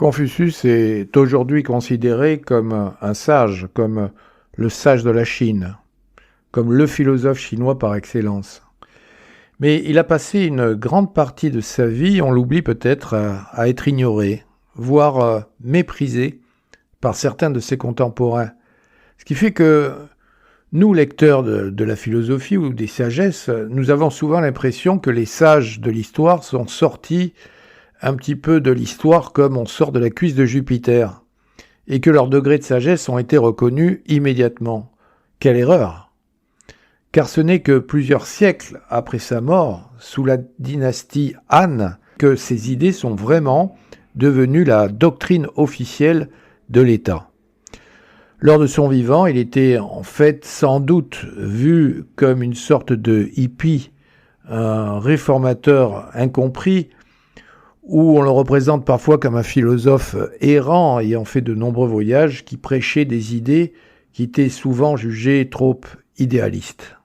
Confucius est aujourd'hui considéré comme un sage, comme le sage de la Chine, comme le philosophe chinois par excellence. Mais il a passé une grande partie de sa vie, on l'oublie peut-être, à être ignoré, voire méprisé par certains de ses contemporains. Ce qui fait que nous, lecteurs de la philosophie ou des sagesses, nous avons souvent l'impression que les sages de l'histoire sont sortis un petit peu de l'histoire comme on sort de la cuisse de Jupiter, et que leurs degrés de sagesse ont été reconnus immédiatement. Quelle erreur! Car ce n'est que plusieurs siècles après sa mort, sous la dynastie Han, que ces idées sont vraiment devenues la doctrine officielle de l'État. Lors de son vivant, il était en fait sans doute vu comme une sorte de hippie, un réformateur incompris, où on le représente parfois comme un philosophe errant ayant fait de nombreux voyages qui prêchait des idées qui étaient souvent jugées trop idéalistes.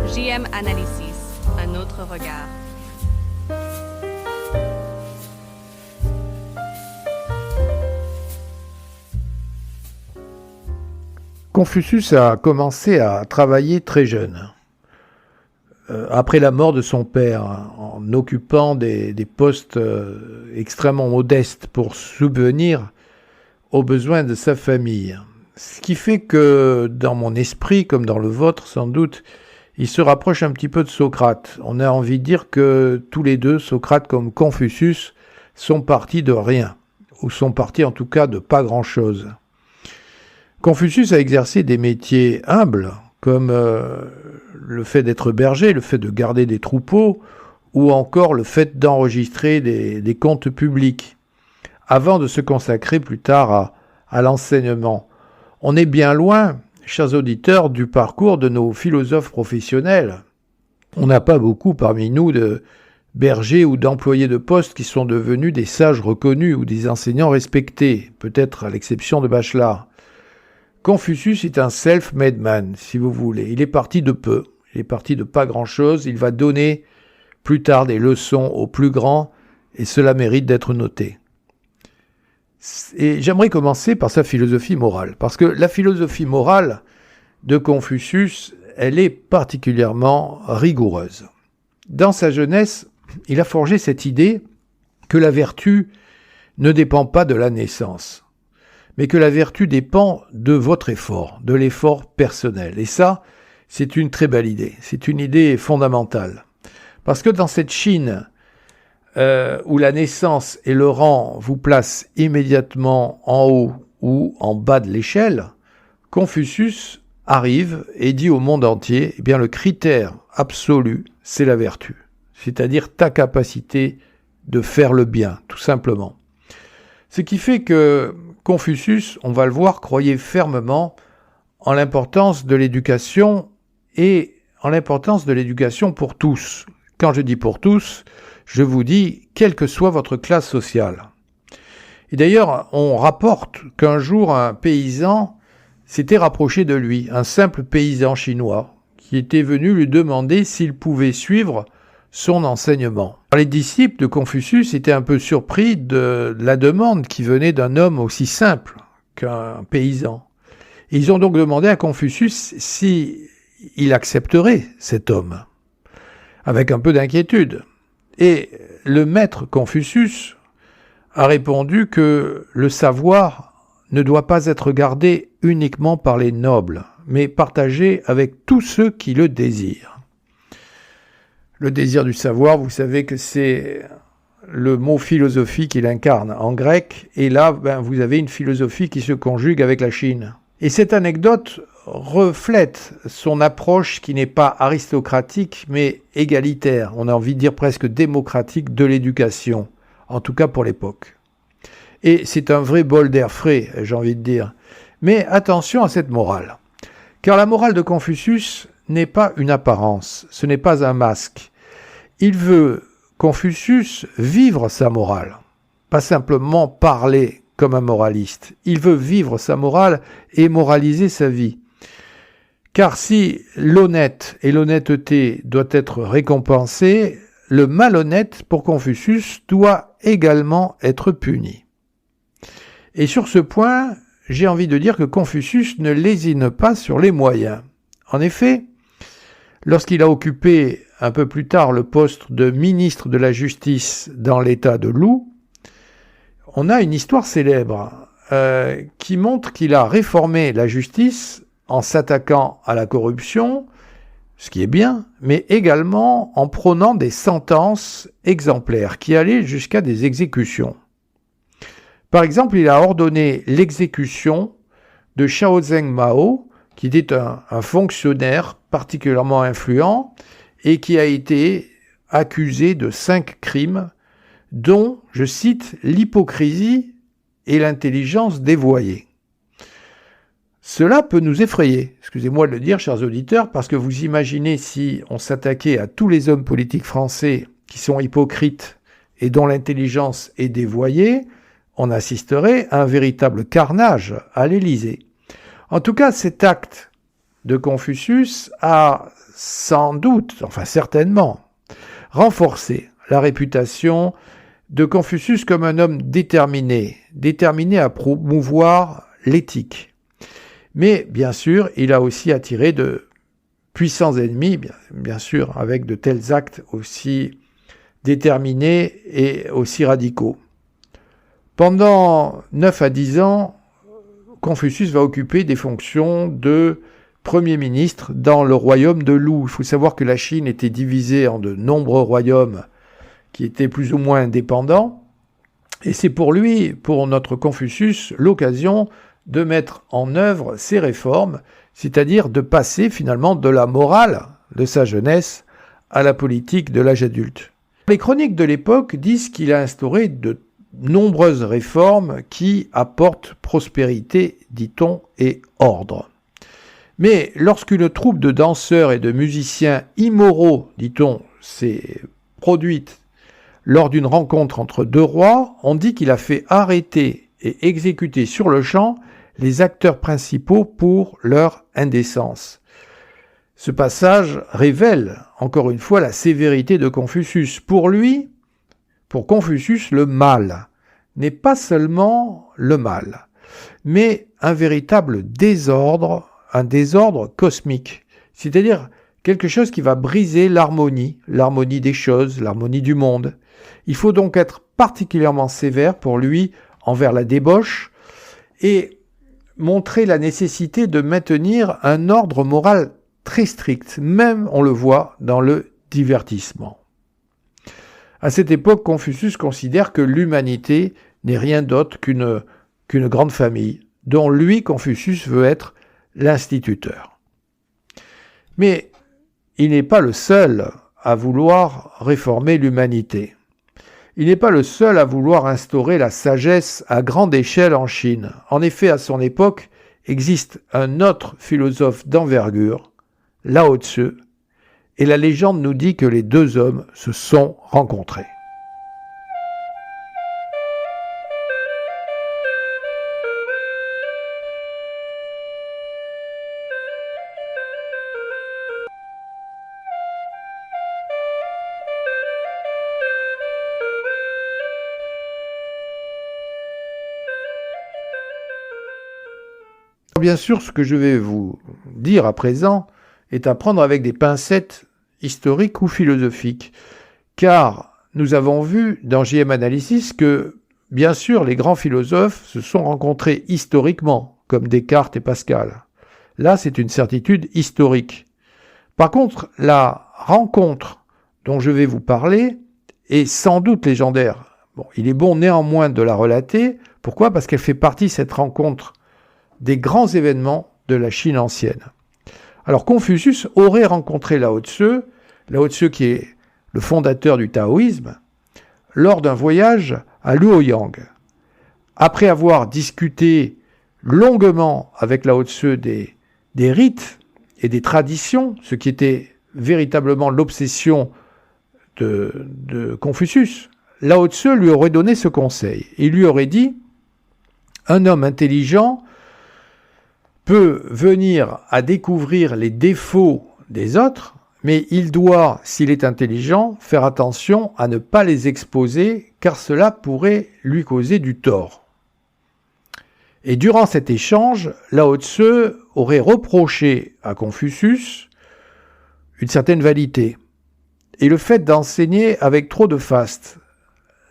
JM Analysis, un autre regard. Confucius a commencé à travailler très jeune, après la mort de son père, en occupant des postes extrêmement modestes pour subvenir aux besoins de sa famille. Ce qui fait que dans mon esprit, comme dans le vôtre sans doute, il se rapproche un petit peu de Socrate. On a envie de dire que tous les deux, Socrate comme Confucius, sont partis de rien, ou sont partis en tout cas de pas grand-chose. Confucius a exercé des métiers humbles, comme le fait d'être berger, le fait de garder des troupeaux, ou encore le fait d'enregistrer des comptes publics, avant de se consacrer plus tard à l'enseignement. On est bien loin, chers auditeurs, du parcours de nos philosophes professionnels. On n'a pas beaucoup parmi nous de bergers ou d'employés de poste qui sont devenus des sages reconnus ou des enseignants respectés, peut-être à l'exception de Bachelard. Confucius est un self-made man, si vous voulez. Il est parti de peu, il est parti de pas grand-chose, il va donner plus tard des leçons aux plus grands, et cela mérite d'être noté. Et j'aimerais commencer par sa philosophie morale, parce que la philosophie morale de Confucius, elle est particulièrement rigoureuse. Dans sa jeunesse, il a forgé cette idée que la vertu ne dépend pas de la naissance, mais que la vertu dépend de votre effort, de l'effort personnel. Et ça, c'est une très belle idée, c'est une idée fondamentale. Parce que dans cette Chine où la naissance et le rang vous placent immédiatement en haut ou en bas de l'échelle, Confucius arrive et dit au monde entier, eh bien le critère absolu, c'est la vertu, c'est-à-dire ta capacité de faire le bien, tout simplement. Ce qui fait que Confucius, on va le voir, croyait fermement en l'importance de l'éducation et en l'importance de l'éducation pour tous. Quand je dis pour tous, je vous dis, quelle que soit votre classe sociale. Et d'ailleurs, on rapporte qu'un jour, un paysan s'était rapproché de lui, un simple paysan chinois, qui était venu lui demander s'il pouvait suivre son enseignement. Les disciples de Confucius étaient un peu surpris de la demande qui venait d'un homme aussi simple qu'un paysan. Et ils ont donc demandé à Confucius s'il accepterait cet homme, avec un peu d'inquiétude. Et le maître Confucius a répondu que le savoir ne doit pas être gardé uniquement par les nobles, mais partagé avec tous ceux qui le désirent. Le désir du savoir, vous savez que c'est le mot philosophie qu'il incarne en grec, et là, vous avez une philosophie qui se conjugue avec la Chine. Et cette anecdote reflète son approche qui n'est pas aristocratique, mais égalitaire, on a envie de dire presque démocratique de l'éducation, en tout cas pour l'époque. Et c'est un vrai bol d'air frais, j'ai envie de dire. Mais attention à cette morale, car la morale de Confucius n'est pas une apparence, ce n'est pas un masque. Il veut, Confucius, vivre sa morale, pas simplement parler comme un moraliste. Il veut vivre sa morale et moraliser sa vie. Car si l'honnête et l'honnêteté doivent être récompensés, le malhonnête, pour Confucius, doit également être puni. Et sur ce point, j'ai envie de dire que Confucius ne lésine pas sur les moyens. En effet, lorsqu'il a occupé un peu plus tard le poste de ministre de la Justice dans l'État de Lu, on a une histoire célèbre qui montre qu'il a réformé la justice en s'attaquant à la corruption, ce qui est bien, mais également en prônant des sentences exemplaires qui allaient jusqu'à des exécutions. Par exemple, il a ordonné l'exécution de Xiao Zheng Mao, qui était un fonctionnaire particulièrement influent et qui a été accusé de 5 crimes, dont, je cite, l'hypocrisie et l'intelligence dévoyée. Cela peut nous effrayer, excusez-moi de le dire, chers auditeurs, parce que vous imaginez si on s'attaquait à tous les hommes politiques français qui sont hypocrites et dont l'intelligence est dévoyée, on assisterait à un véritable carnage à l'Élysée. En tout cas, cet acte de Confucius a sans doute, enfin certainement, renforcé la réputation de Confucius comme un homme déterminé à promouvoir l'éthique. Mais bien sûr, il a aussi attiré de puissants ennemis, bien sûr, avec de tels actes aussi déterminés et aussi radicaux. Pendant 9 à 10 ans, Confucius va occuper des fonctions de Premier ministre dans le royaume de Lu. Il faut savoir que la Chine était divisée en de nombreux royaumes qui étaient plus ou moins indépendants. Et c'est pour lui, pour notre Confucius, l'occasion de mettre en œuvre ces réformes, c'est-à-dire de passer finalement de la morale de sa jeunesse à la politique de l'âge adulte. Les chroniques de l'époque disent qu'il a instauré de nombreuses réformes qui apportent prospérité, dit-on, et ordre. Mais lorsqu'une troupe de danseurs et de musiciens immoraux, dit-on, s'est produite lors d'une rencontre entre 2 rois, on dit qu'il a fait arrêter et exécuter sur le champ les acteurs principaux pour leur indécence. Ce passage révèle, encore une fois, la sévérité de Confucius. Pour lui, pour Confucius, le mal n'est pas seulement le mal, mais un véritable désordre, un désordre cosmique, c'est-à-dire quelque chose qui va briser l'harmonie des choses, l'harmonie du monde. Il faut donc être particulièrement sévère pour lui envers la débauche et montrer la nécessité de maintenir un ordre moral très strict, même on le voit dans le divertissement. À cette époque, Confucius considère que l'humanité n'est rien d'autre qu'une grande famille, dont lui, Confucius, veut être l'instituteur. Mais il n'est pas le seul à vouloir réformer l'humanité. Il n'est pas le seul à vouloir instaurer la sagesse à grande échelle en Chine. En effet, à son époque, existe un autre philosophe d'envergure, Lao Tzu, et la légende nous dit que les 2 hommes se sont rencontrés. Bien sûr, ce que je vais vous dire à présent est à prendre avec des pincettes historiques ou philosophiques, car nous avons vu dans JM Analysis que, bien sûr, les grands philosophes se sont rencontrés historiquement, comme Descartes et Pascal. Là, c'est une certitude historique. Par contre, la rencontre dont je vais vous parler est sans doute légendaire. Bon, il est bon néanmoins de la relater. Pourquoi ? Parce qu'elle fait partie, cette rencontre, des grands événements de la Chine ancienne. Alors Confucius aurait rencontré Lao Tzu qui est le fondateur du taoïsme, lors d'un voyage à Luoyang. Après avoir discuté longuement avec Lao Tzu des rites et des traditions, ce qui était véritablement l'obsession de Confucius, Lao Tzu lui aurait donné ce conseil. Il lui aurait dit Un homme intelligent peut venir à découvrir les défauts des autres, mais il doit, s'il est intelligent, faire attention à ne pas les exposer, car cela pourrait lui causer du tort. Et durant cet échange, Lao Tse aurait reproché à Confucius une certaine vanité et le fait d'enseigner avec trop de faste.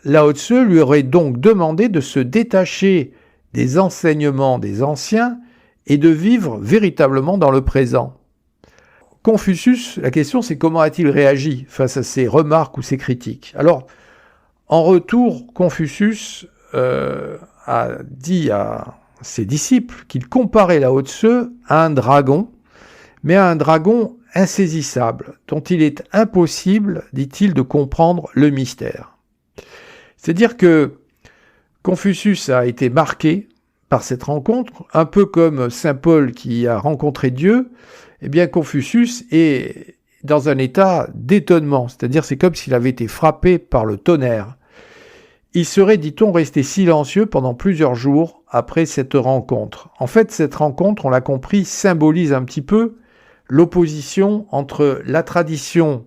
Lao Tse lui aurait donc demandé de se détacher des enseignements des anciens et de vivre véritablement dans le présent. Confucius, la question c'est comment a-t-il réagi face à ces remarques ou ces critiques? Alors, en retour, Confucius a dit à ses disciples qu'il comparait Lao Tse à un dragon, mais à un dragon insaisissable, dont il est impossible, dit-il, de comprendre le mystère. C'est-à-dire que Confucius a été marqué par cette rencontre, un peu comme saint Paul qui a rencontré Dieu. Eh bien, Confucius est dans un état d'étonnement, c'est-à-dire c'est comme s'il avait été frappé par le tonnerre. Il serait, dit-on, resté silencieux pendant plusieurs jours après cette rencontre. En fait, cette rencontre, on l'a compris, symbolise un petit peu l'opposition entre la tradition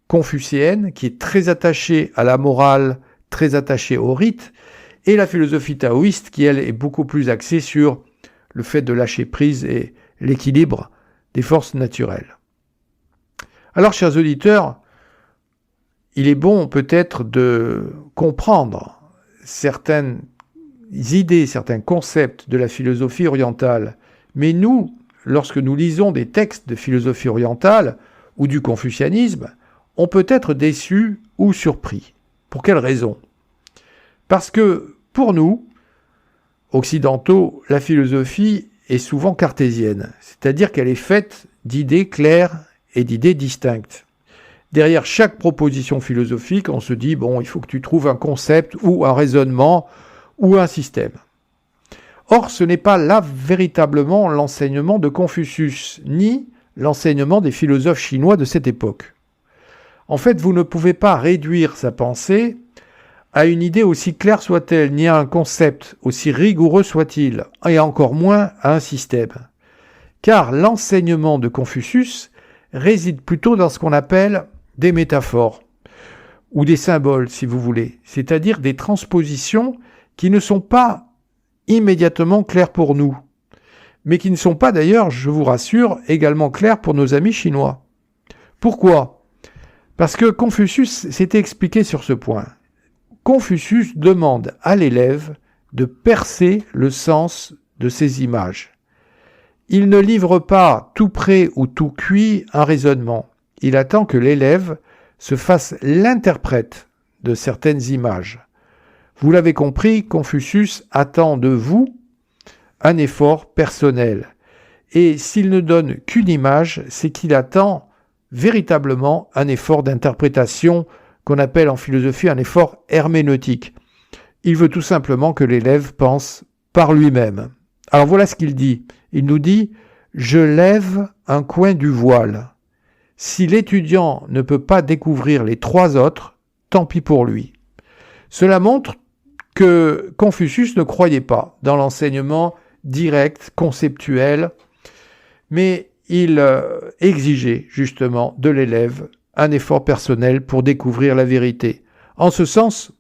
confucéenne, qui est très attachée à la morale, très attachée au rite, et la philosophie taoïste, qui, elle, est beaucoup plus axée sur le fait de lâcher prise et l'équilibre des forces naturelles. Alors, chers auditeurs, il est bon peut-être de comprendre certaines idées, certains concepts de la philosophie orientale, mais nous, lorsque nous lisons des textes de philosophie orientale ou du confucianisme, on peut être déçu ou surpris. Pour quelle raison ? Parce que, pour nous, occidentaux, la philosophie est souvent cartésienne, c'est-à-dire qu'elle est faite d'idées claires et d'idées distinctes. Derrière chaque proposition philosophique, on se dit, bon, il faut que tu trouves un concept ou un raisonnement ou un système. Or, ce n'est pas là véritablement l'enseignement de Confucius, ni l'enseignement des philosophes chinois de cette époque. En fait, vous ne pouvez pas réduire sa pensée à une idée aussi claire soit-elle, ni à un concept aussi rigoureux soit-il, et encore moins à un système. Car l'enseignement de Confucius réside plutôt dans ce qu'on appelle des métaphores, ou des symboles, si vous voulez, c'est-à-dire des transpositions qui ne sont pas immédiatement claires pour nous, mais qui ne sont pas d'ailleurs, je vous rassure, également claires pour nos amis chinois. Pourquoi ? Parce que Confucius s'était expliqué sur ce point. Confucius demande à l'élève de percer le sens de ces images. Il ne livre pas tout prêt ou tout cuit un raisonnement. Il attend que l'élève se fasse l'interprète de certaines images. Vous l'avez compris, Confucius attend de vous un effort personnel. Et s'il ne donne qu'une image, c'est qu'il attend véritablement un effort d'interprétation qu'on appelle en philosophie un effort herméneutique. Il veut tout simplement que l'élève pense par lui-même. Alors voilà ce qu'il dit. Il nous dit « Je lève un coin du voile. Si l'étudiant ne peut pas découvrir les trois autres, tant pis pour lui. » Cela montre que Confucius ne croyait pas dans l'enseignement direct, conceptuel, mais il exigeait justement de l'élève un effort personnel pour découvrir la vérité. En ce sens,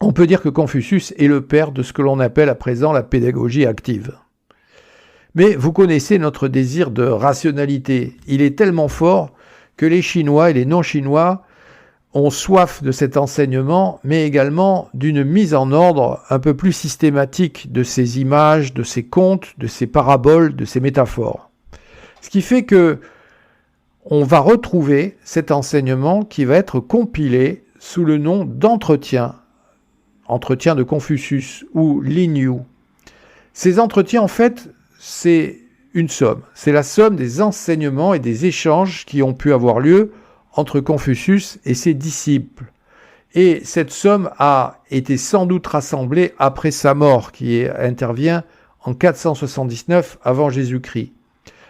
on peut dire que Confucius est le père de ce que l'on appelle à présent la pédagogie active. Mais vous connaissez notre désir de rationalité. Il est tellement fort que les Chinois et les non-Chinois ont soif de cet enseignement, mais également d'une mise en ordre un peu plus systématique de ces images, de ces contes, de ces paraboles, de ces métaphores. Ce qui fait que on va retrouver cet enseignement qui va être compilé sous le nom d'entretien, entretien de Confucius ou Linyu. Ces entretiens, en fait, c'est une somme. C'est la somme des enseignements et des échanges qui ont pu avoir lieu entre Confucius et ses disciples. Et cette somme a été sans doute rassemblée après sa mort, qui intervient en 479 avant Jésus-Christ.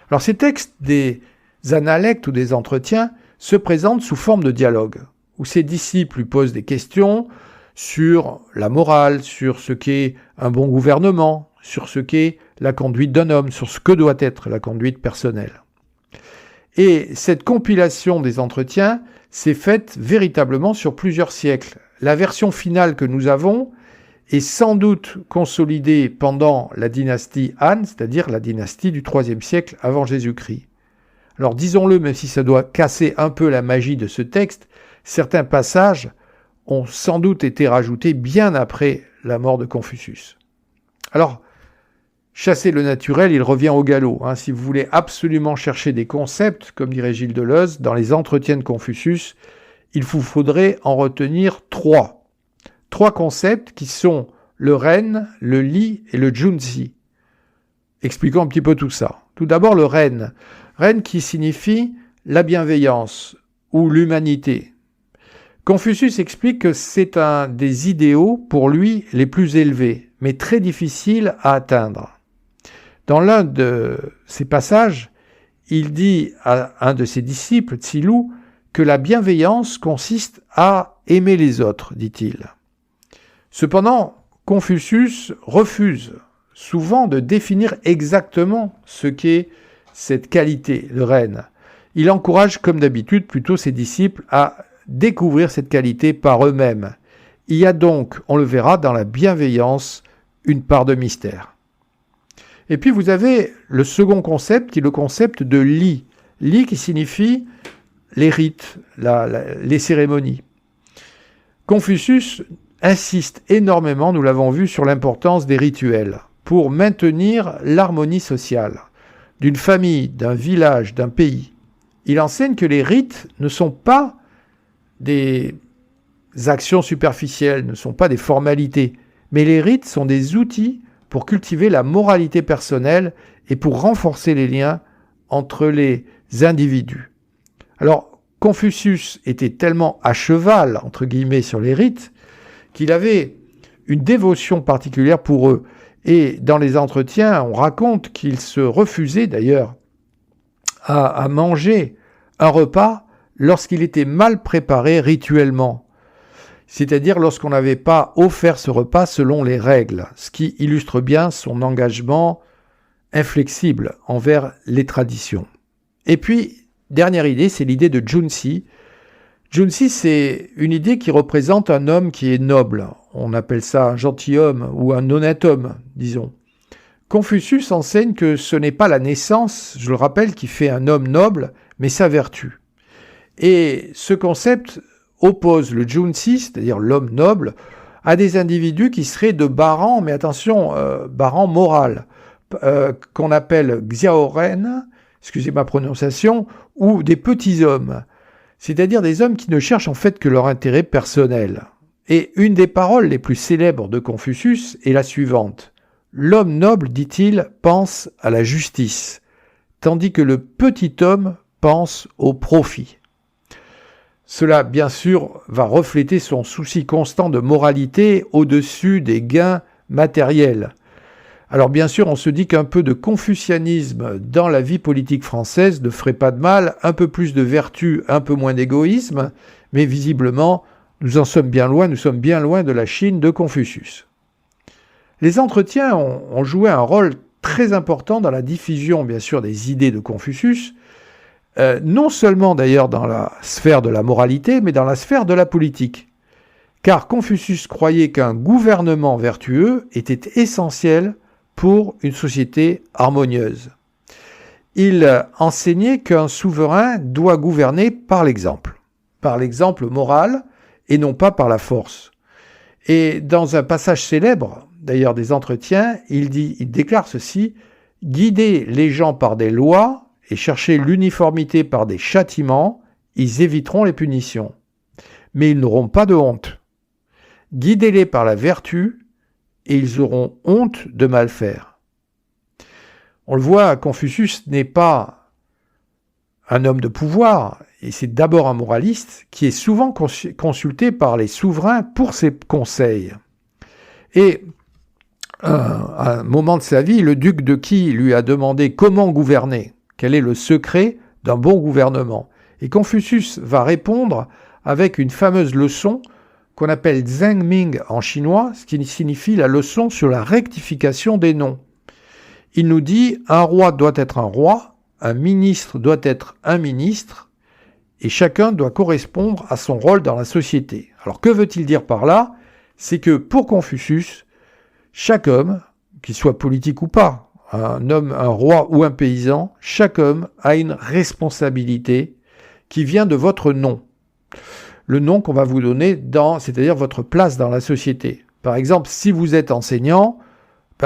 Alors ces textes des analectes ou des entretiens se présentent sous forme de dialogue, où ses disciples lui posent des questions sur la morale, sur ce qu'est un bon gouvernement, sur ce qu'est la conduite d'un homme, sur ce que doit être la conduite personnelle. Et cette compilation des entretiens s'est faite véritablement sur plusieurs siècles. La version finale que nous avons est sans doute consolidée pendant la dynastie Han, c'est-à-dire la dynastie du IIIe siècle avant Jésus-Christ. Alors disons-le, même si ça doit casser un peu la magie de ce texte, certains passages ont sans doute été rajoutés bien après la mort de Confucius. Alors, chasser le naturel, il revient au galop. Si vous voulez absolument chercher des concepts, comme dirait Gilles Deleuze, dans les entretiens de Confucius, il vous faudrait en retenir 3. 3 concepts qui sont le ren, le li et le junzi. Expliquons un petit peu tout ça. Tout d'abord le ren. Ren qui signifie la bienveillance ou l'humanité. Confucius explique que c'est un des idéaux pour lui les plus élevés, mais très difficiles à atteindre. Dans l'un de ces passages, il dit à un de ses disciples, Tsi-Lu, que la bienveillance consiste à aimer les autres, dit-il. Cependant, Confucius refuse souvent de définir exactement ce qu'est cette qualité, le ren. Il encourage, comme d'habitude, plutôt ses disciples à découvrir cette qualité par eux-mêmes. Il y a donc, on le verra, dans la bienveillance, une part de mystère. Et puis vous avez le second concept, qui est le concept de li. Li qui signifie les rites, les cérémonies. Confucius insiste énormément, nous l'avons vu, sur l'importance des rituels pour maintenir l'harmonie sociale d'une famille, d'un village, d'un pays. Il enseigne que les rites ne sont pas des actions superficielles, ne sont pas des formalités, mais les rites sont des outils pour cultiver la moralité personnelle et pour renforcer les liens entre les individus. Alors, Confucius était tellement à cheval, entre guillemets, sur les rites, qu'il avait une dévotion particulière pour eux. Et dans les entretiens, on raconte qu'il se refusait d'ailleurs à manger un repas lorsqu'il était mal préparé rituellement. C'est-à-dire lorsqu'on n'avait pas offert ce repas selon les règles, ce qui illustre bien son engagement inflexible envers les traditions. Et puis, dernière idée, c'est l'idée de Junzi. Junzi, c'est une idée qui représente un homme qui est noble. On appelle ça un gentilhomme ou un honnête homme, disons. Confucius enseigne que ce n'est pas la naissance, je le rappelle, qui fait un homme noble, mais sa vertu. Et ce concept oppose le junzi, c'est-à-dire l'homme noble, à des individus qui seraient de bas rang, mais attention, bas rang moral, qu'on appelle xiaoren, excusez ma prononciation, ou des petits hommes, c'est-à-dire des hommes qui ne cherchent en fait que leur intérêt personnel. Et une des paroles les plus célèbres de Confucius est la suivante. L'homme noble, dit-il, pense à la justice, tandis que le petit homme pense au profit. Cela, bien sûr, va refléter son souci constant de moralité au-dessus des gains matériels. Alors bien sûr, on se dit qu'un peu de confucianisme dans la vie politique française ne ferait pas de mal, un peu plus de vertu, un peu moins d'égoïsme, mais visiblement, nous en sommes bien loin, nous sommes bien loin de la Chine de Confucius. Les entretiens ont joué un rôle très important dans la diffusion, bien sûr, des idées de Confucius, non seulement d'ailleurs dans la sphère de la moralité, mais dans la sphère de la politique. Car Confucius croyait qu'un gouvernement vertueux était essentiel pour une société harmonieuse. Il enseignait qu'un souverain doit gouverner par l'exemple moral et non pas par la force. Et dans un passage célèbre, d'ailleurs des entretiens, il déclare ceci, « Guider les gens par des lois et chercher l'uniformité par des châtiments, ils éviteront les punitions. Mais ils n'auront pas de honte. Guidez-les par la vertu et ils auront honte de mal faire. » On le voit, Confucius n'est pas un homme de pouvoir, et c'est d'abord un moraliste qui est souvent consulté par les souverains pour ses conseils. Et à un moment de sa vie, le duc de Qi lui a demandé comment gouverner, quel est le secret d'un bon gouvernement. Et Confucius va répondre avec une fameuse leçon qu'on appelle Zhengming en chinois, ce qui signifie la leçon sur la rectification des noms. Il nous dit un roi doit être un roi, un ministre doit être un ministre, et chacun doit correspondre à son rôle dans la société. Alors que veut-il dire par là? C'est que pour Confucius, chaque homme, qu'il soit politique ou pas, un homme, un roi ou un paysan, chaque homme a une responsabilité qui vient de votre nom. Le nom qu'on va vous donner, c'est-à-dire votre place dans la société. Par exemple, si vous êtes enseignant,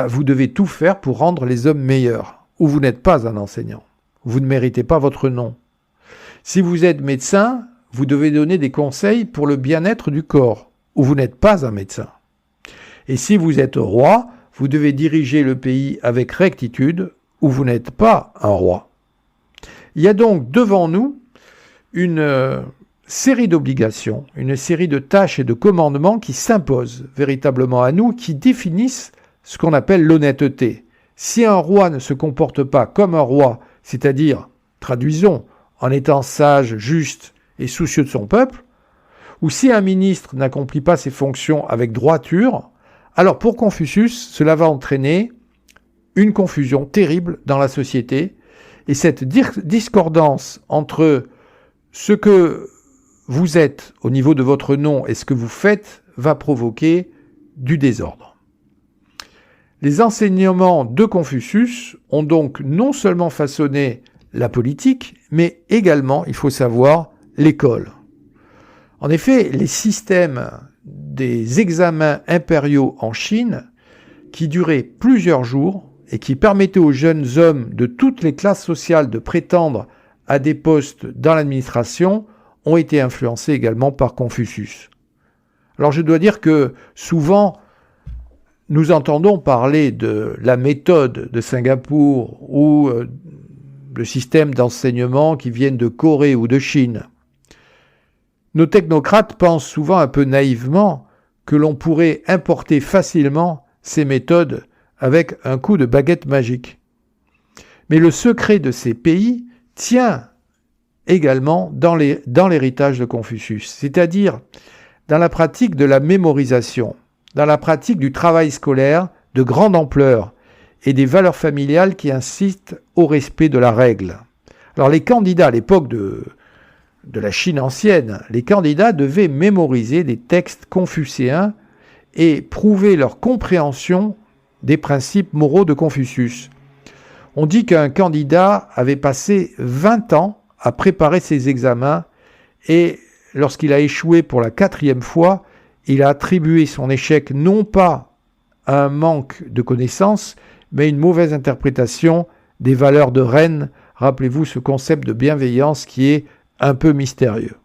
vous devez tout faire pour rendre les hommes meilleurs. Ou vous n'êtes pas un enseignant. Vous ne méritez pas votre nom. Si vous êtes médecin, vous devez donner des conseils pour le bien-être du corps. Ou vous n'êtes pas un médecin. Et si vous êtes roi, vous devez diriger le pays avec rectitude, ou vous n'êtes pas un roi. Il y a donc devant nous une série d'obligations, une série de tâches et de commandements qui s'imposent véritablement à nous, qui définissent ce qu'on appelle l'honnêteté. Si un roi ne se comporte pas comme un roi, c'est-à-dire, traduisons, en étant sage, juste et soucieux de son peuple, ou si un ministre n'accomplit pas ses fonctions avec droiture, alors pour Confucius, cela va entraîner une confusion terrible dans la société, et cette discordance entre ce que vous êtes au niveau de votre nom et ce que vous faites va provoquer du désordre. Les enseignements de Confucius ont donc non seulement façonné la politique, mais également, il faut savoir, l'école. En effet, les systèmes des examens impériaux en Chine, qui duraient plusieurs jours et qui permettaient aux jeunes hommes de toutes les classes sociales de prétendre à des postes dans l'administration, ont été influencés également par Confucius. Alors je dois dire que souvent, nous entendons parler de la méthode de Singapour ou le système d'enseignement qui viennent de Corée ou de Chine. Nos technocrates pensent souvent un peu naïvement que l'on pourrait importer facilement ces méthodes avec un coup de baguette magique. Mais le secret de ces pays tient également dans l'héritage de Confucius, c'est-à-dire dans la pratique de la mémorisation, dans la pratique du travail scolaire de grande ampleur et des valeurs familiales qui incitent au respect de la règle. Alors les candidats à l'époque de la Chine ancienne, les candidats devaient mémoriser des textes confucéens et prouver leur compréhension des principes moraux de Confucius. On dit qu'un candidat avait passé 20 ans à préparer ses examens et lorsqu'il a échoué pour la 4e fois, il a attribué son échec non pas à un manque de connaissances, mais à une mauvaise interprétation des valeurs de reine. Rappelez-vous ce concept de bienveillance qui est un peu mystérieux.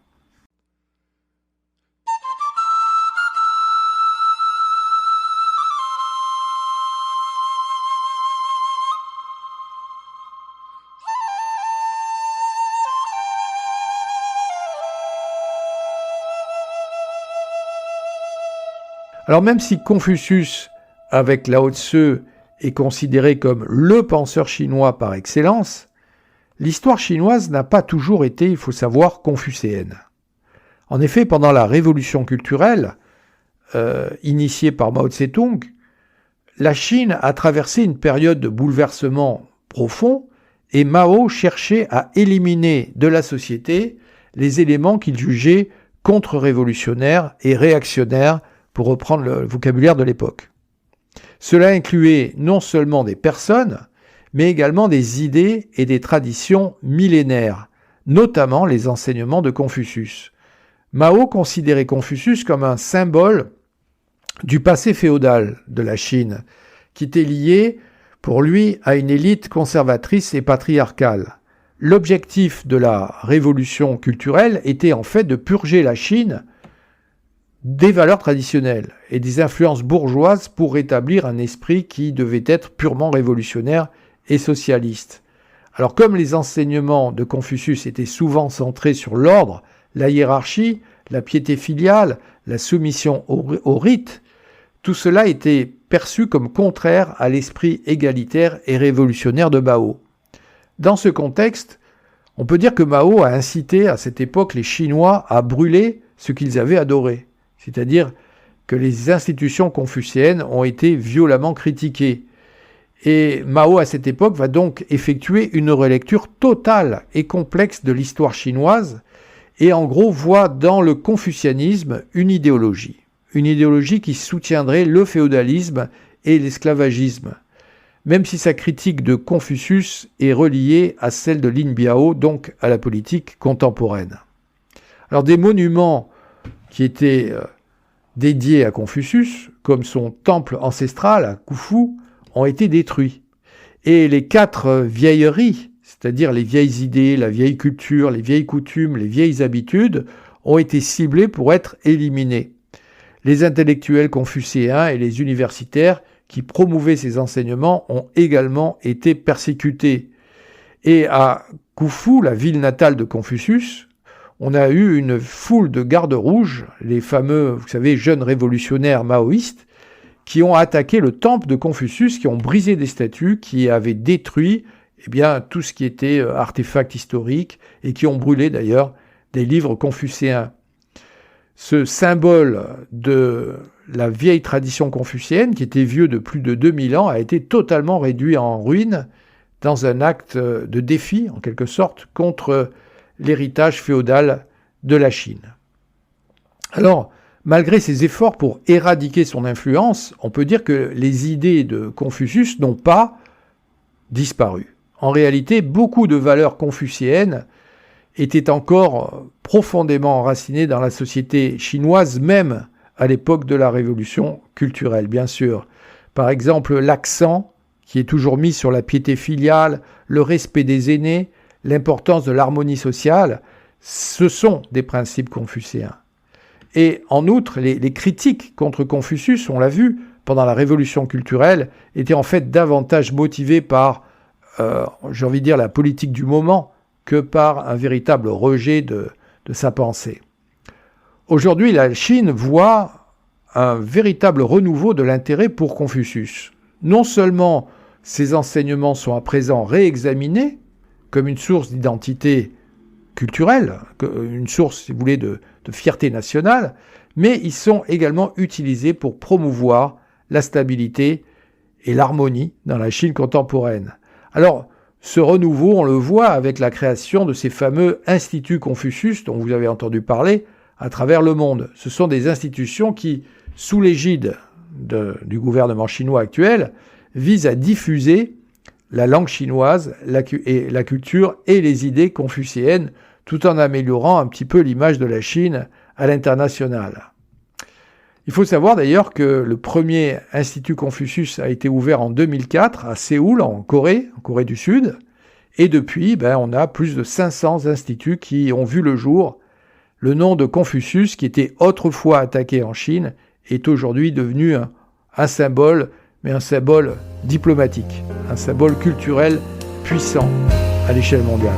Alors même si Confucius, avec Lao Tse, est considéré comme le penseur chinois par excellence, l'histoire chinoise n'a pas toujours été, il faut savoir, confucéenne. En effet, pendant la révolution culturelle, initiée par Mao Tse-tung, la Chine a traversé une période de bouleversement profond et Mao cherchait à éliminer de la société les éléments qu'il jugeait contre-révolutionnaires et réactionnaires, pour reprendre le vocabulaire de l'époque. Cela incluait non seulement des personnes, mais également des idées et des traditions millénaires, notamment les enseignements de Confucius. Mao considérait Confucius comme un symbole du passé féodal de la Chine, qui était lié, pour lui, à une élite conservatrice et patriarcale. L'objectif de la révolution culturelle était en fait de purger la Chine des valeurs traditionnelles et des influences bourgeoises pour rétablir un esprit qui devait être purement révolutionnaire et socialiste. Alors comme les enseignements de Confucius étaient souvent centrés sur l'ordre, la hiérarchie, la piété filiale, la soumission au rite, tout cela était perçu comme contraire à l'esprit égalitaire et révolutionnaire de Mao. Dans ce contexte, on peut dire que Mao a incité à cette époque les Chinois à brûler ce qu'ils avaient adoré, c'est-à-dire que les institutions confucéennes ont été violemment critiquées. Et Mao, à cette époque, va donc effectuer une relecture totale et complexe de l'histoire chinoise et en gros voit dans le confucianisme une idéologie qui soutiendrait le féodalisme et l'esclavagisme, même si sa critique de Confucius est reliée à celle de Lin Biao, donc à la politique contemporaine. Alors des monuments qui étaient dédiés à Confucius, comme son temple ancestral à Khufu, ont été détruits. Et les 4 vieilleries, c'est-à-dire les vieilles idées, la vieille culture, les vieilles coutumes, les vieilles habitudes, ont été ciblées pour être éliminées. Les intellectuels confucéens et les universitaires qui promouvaient ces enseignements ont également été persécutés. Et à Khufu, la ville natale de Confucius, on a eu une foule de gardes rouges, les fameux, vous savez, jeunes révolutionnaires maoïstes, qui ont attaqué le temple de Confucius, qui ont brisé des statues, qui avaient détruit tout ce qui était artefact historique et qui ont brûlé d'ailleurs des livres confucéens. Ce symbole de la vieille tradition confucéenne, qui était vieux de plus de 2000 ans, a été totalement réduit en ruine dans un acte de défi, en quelque sorte, contre l'héritage féodal de la Chine. Alors, malgré ses efforts pour éradiquer son influence, on peut dire que les idées de Confucius n'ont pas disparu. En réalité, beaucoup de valeurs confucéennes étaient encore profondément enracinées dans la société chinoise, même à l'époque de la révolution culturelle, bien sûr. Par exemple, l'accent qui est toujours mis sur la piété filiale, le respect des aînés, l'importance de l'harmonie sociale, ce sont des principes confucéens. Et en outre, les critiques contre Confucius, on l'a vu, pendant la révolution culturelle, étaient en fait davantage motivées par, la politique du moment, que par un véritable rejet de sa pensée. Aujourd'hui, la Chine voit un véritable renouveau de l'intérêt pour Confucius. Non seulement ses enseignements sont à présent réexaminés comme une source d'identité culturelle, une source, si vous voulez, de fierté nationale, mais ils sont également utilisés pour promouvoir la stabilité et l'harmonie dans la Chine contemporaine. Alors, ce renouveau, on le voit avec la création de ces fameux instituts Confucius dont vous avez entendu parler à travers le monde. Ce sont des institutions qui, sous l'égide du gouvernement chinois actuel, visent à diffuser la langue chinoise, la culture et les idées confucéennes, tout en améliorant un petit peu l'image de la Chine à l'international. Il faut savoir d'ailleurs que le premier institut Confucius a été ouvert en 2004 à Séoul, en Corée du Sud, et depuis, on a plus de 500 instituts qui ont vu le jour. Le nom de Confucius, qui était autrefois attaqué en Chine, est aujourd'hui devenu un symbole, mais un symbole diplomatique, un symbole culturel puissant à l'échelle mondiale.